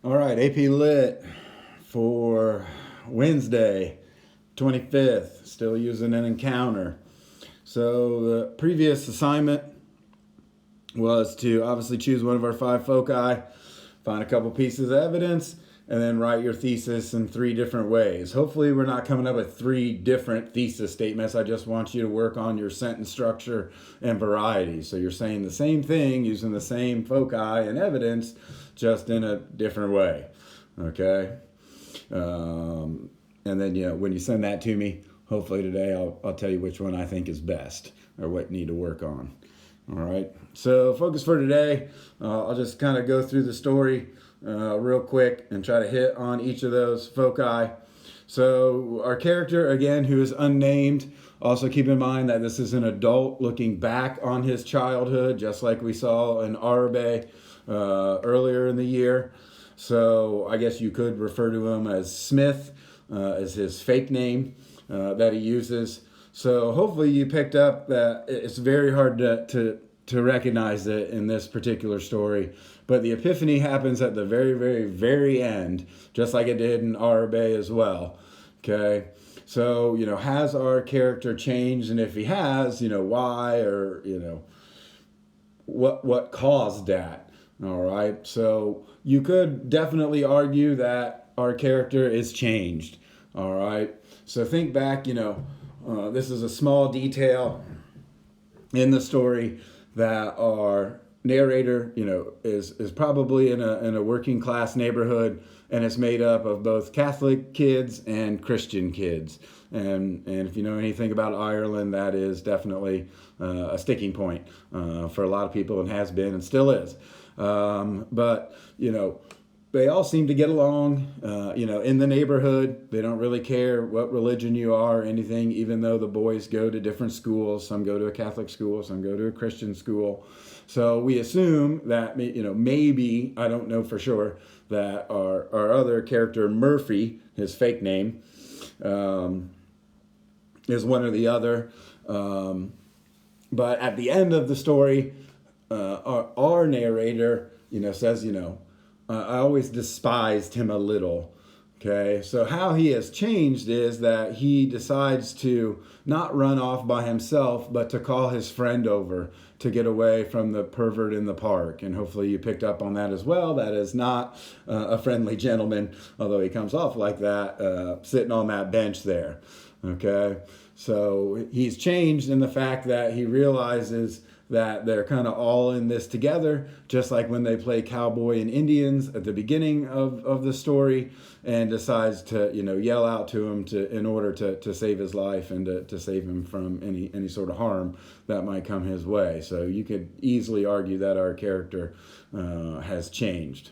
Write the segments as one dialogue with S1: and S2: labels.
S1: All right, AP Lit for Wednesday, 25th, still using an encounter. So the previous assignment was to obviously choose one of our five foci, find a couple pieces of evidence, and then write your thesis in three different ways. Hopefully, we're not coming up with three different thesis statements. I just want you to work on your sentence structure and variety. So you're saying the same thing using the same foci and evidence, just in a different way. Okay? And then, when you send that to me, hopefully today I'll tell you which one I think is best or what you need to work on. All right. So focus for today. I'll just kind of go through the story real quick and try to hit on each of those foci. So our character, again, who is unnamed, also keep in mind that this is an adult looking back on his childhood, just like we saw in Arabe earlier in the year. So I guess you could refer to him as Smith, as his fake name that he uses. So hopefully you picked up that it's very hard to recognize it in this particular story. But the epiphany happens at the very, very, very end, just like it did in Arabe as well. Okay? So, has our character changed? And if he has, why, or, what caused that? All right? So you could definitely argue that our character is changed. All right? So think back, this is a small detail in the story that our narrator, is probably in a working class neighborhood, and it's made up of both Catholic kids and Christian kids. And if you know anything about Ireland, that is definitely a sticking point for a lot of people, and has been and still is. But they all seem to get along, in the neighborhood. They don't really care what religion you are or anything, even though the boys go to different schools. Some go to a Catholic school, some go to a Christian school. So we assume that, maybe, I don't know for sure, that our other character, Murphy, his fake name, is one or the other. But at the end of the story, our narrator, says, I always despised him a little. Okay, so how he has changed is that he decides to not run off by himself, but to call his friend over to get away from the pervert in the park. And hopefully you picked up on that as well. That is not a friendly gentleman, although he comes off like that, sitting on that bench there. Okay, so he's changed in the fact that he realizes that they're kind of all in this together, just like when they play cowboy and Indians at the beginning of the story, and decides to yell out to him in order to save his life and to save him from any sort of harm that might come his way. So you could easily argue that our character has changed.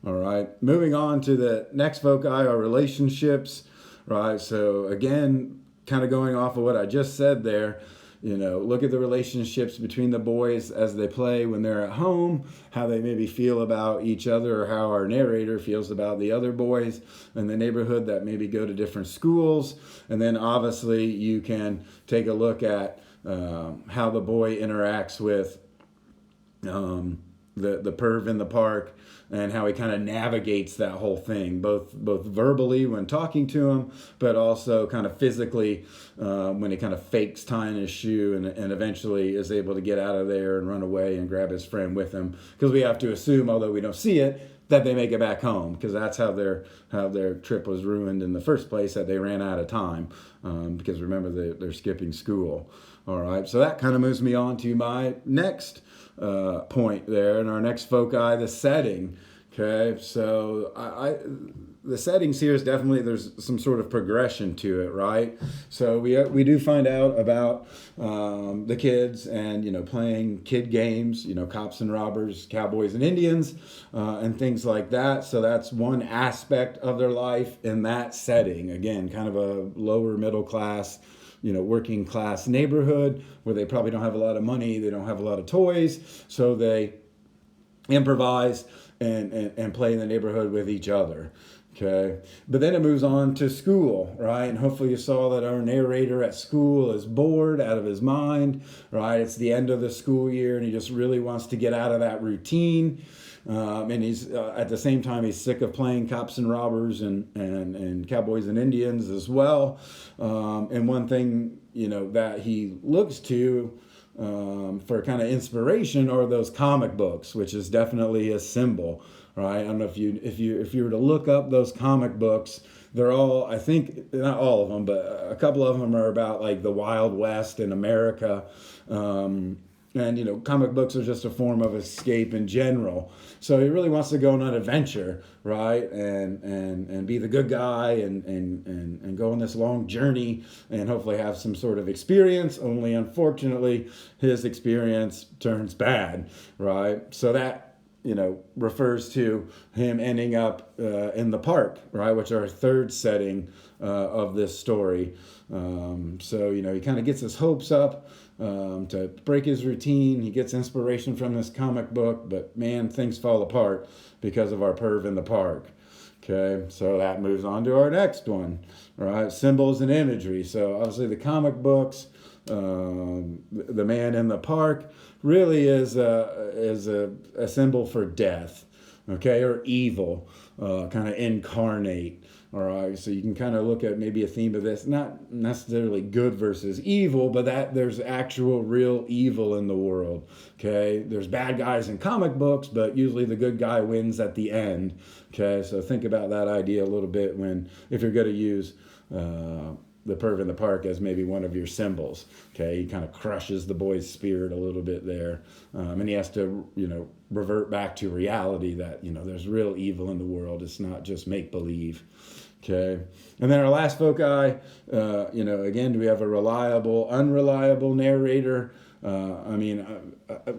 S1: All right, moving on to the next foci, our relationships. Right, so again, kind of going off of what I just said there. Look at the relationships between the boys as they play when they're at home, how they maybe feel about each other, or how our narrator feels about the other boys in the neighborhood that maybe go to different schools. And then obviously you can take a look at how the boy interacts with the perv in the park, and how he kind of navigates that whole thing, both verbally when talking to him, but also kind of physically when he kind of fakes tying his shoe and eventually is able to get out of there and run away and grab his friend with him. Because we have to assume, although we don't see it, that they make it back home, because that's how their trip was ruined in the first place, that they ran out of time, because remember they're skipping school. All right, so that kind of moves me on to my next point there, and our next foci, the setting. Okay, so the settings here is definitely, there's some sort of progression to it, right? So we do find out about the kids and playing kid games, cops and robbers, cowboys and Indians, and things like that. So that's one aspect of their life in that setting. Again, kind of a lower middle class, working class neighborhood where they probably don't have a lot of money, they don't have a lot of toys, so they improvise and play in the neighborhood with each other. Okay, but then it moves on to school, right? And hopefully you saw that our narrator at school is bored out of his mind, right? It's the end of the school year and he just really wants to get out of that routine. And he's at the same time he's sick of playing cops and robbers and cowboys and Indians as well. And one thing that he looks to for kind of inspiration are those comic books, which is definitely a symbol, right? I don't know if you were to look up those comic books, they're all, I think, not all of them, but a couple of them are about like the Wild West in America. And comic books are just a form of escape in general. So he really wants to go on an adventure, right? And be the good guy and go on this long journey and hopefully have some sort of experience. Only unfortunately, his experience turns bad, right? So that refers to him ending up in the park, right? Which are our third setting of this story. So he kind of gets his hopes up to break his routine. He gets inspiration from this comic book, but man, things fall apart because of our perv in the park. Okay, so that moves on to our next one, right? Symbols and imagery. So obviously the comic books, the man in the park really is a symbol for death, okay, or evil, kind of incarnate. All right, so you can kind of look at maybe a theme of this, not necessarily good versus evil, but that there's actual real evil in the world, okay? There's bad guys in comic books, but usually the good guy wins at the end, okay? So think about that idea a little bit if you're going to use the perv in the park as maybe one of your symbols, okay? He kind of crushes the boy's spirit a little bit there, and he has to, revert back to reality that, there's real evil in the world. It's not just make-believe. Okay, and then our last foci, again, do we have a reliable, unreliable narrator?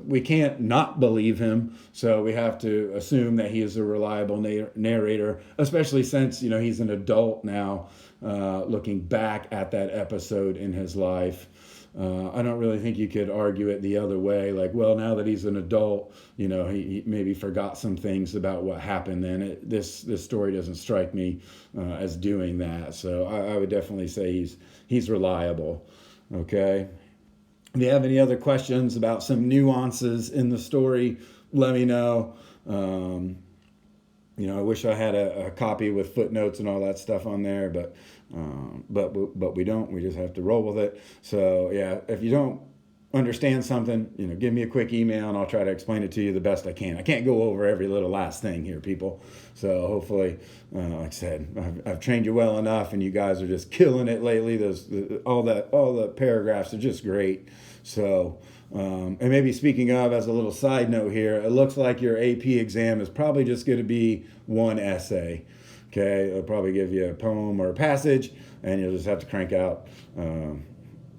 S1: We can't not believe him, so we have to assume that he is a reliable narrator, especially since, he's an adult now, looking back at that episode in his life. I don't really think you could argue it the other way. Like, well, now that he's an adult, he maybe forgot some things about what happened then. This story doesn't strike me as doing that. So I would definitely say he's reliable. Okay. If you have any other questions about some nuances in the story, let me know. I wish I had a copy with footnotes and all that stuff on there, but we don't. We just have to roll with it. So yeah, if you don't understand something, give me a quick email and I'll try to explain it to you the best I can. I can't go over every little last thing here, people. So hopefully, like I said, I've trained you well enough, and you guys are just killing it lately. All the paragraphs are just great. So. And maybe speaking of, as a little side note here, it looks like your AP exam is probably just going to be one essay. Okay, it'll probably give you a poem or a passage, and you'll just have to crank out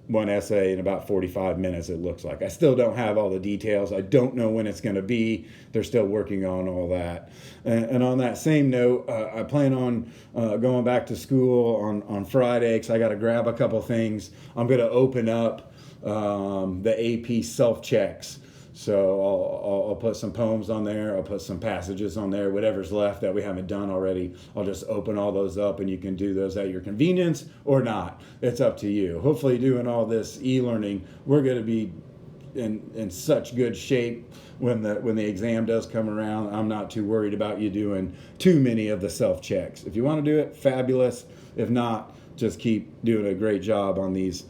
S1: one essay in about 45 minutes, it looks like. I still don't have all the details. I don't know when it's going to be. They're still working on all that. And on that same note, I plan on going back to school on Friday, because I got to grab a couple things. I'm going to open up the AP self-checks. So I'll put some poems on there. I'll put some passages on there. Whatever's left that we haven't done already, I'll just open all those up, and you can do those at your convenience or not. It's up to you. Hopefully, doing all this e-learning, we're going to be in such good shape when the exam does come around. I'm not too worried about you doing too many of the self-checks. If you want to do it, fabulous. If not, just keep doing a great job on these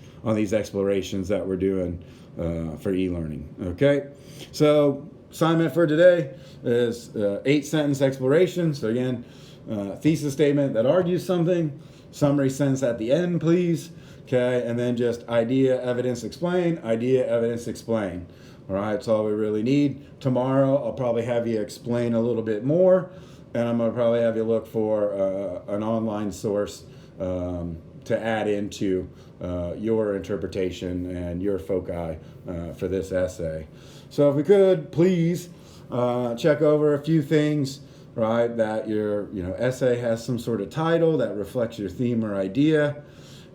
S1: explorations that we're doing for e-learning. Okay, so assignment for today is 8-sentence exploration. So again, thesis statement that argues something, summary sentence at the end, please. Okay, and then just idea, evidence, explain, idea, evidence, explain. All right, that's all we really need. Tomorrow, I'll probably have you explain a little bit more, and I'm going to probably have you look for an online source to add into your interpretation and your foci for this essay. So if we could, please check over a few things, right? That your essay has some sort of title that reflects your theme or idea,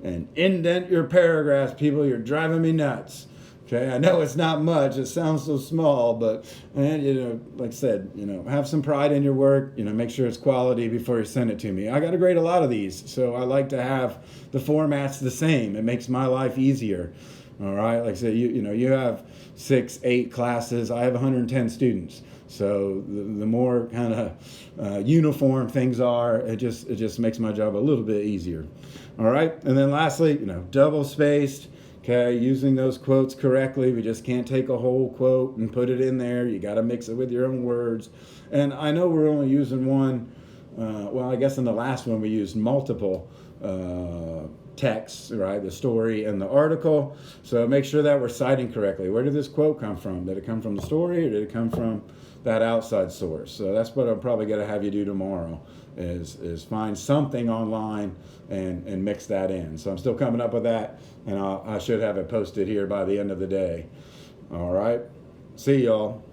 S1: and indent your paragraphs, people. You're driving me nuts. Okay, I know it's not much. It sounds so small, but like I said, have some pride in your work. Make sure it's quality before you send it to me. I got to grade a lot of these, so I like to have the formats the same. It makes my life easier. All right, like I said, you have 6, 8 classes. I have 110 students, So the more kind of uniform things are, it just makes my job a little bit easier. All right, and then lastly, double spaced. Okay, using those quotes correctly. We just can't take a whole quote and put it in there. You got to mix it with your own words. And I know we're only using one. Well, I guess in the last one we used multiple texts, right? The story and the article. So make sure that we're citing correctly. Where did this quote come from? Did it come from the story, or did it come from that outside source? So that's what I'm probably going to have you do tomorrow, is find something online and mix that in. So I'm still coming up with that, and I should have it posted here by the end of the day. All right. See y'all.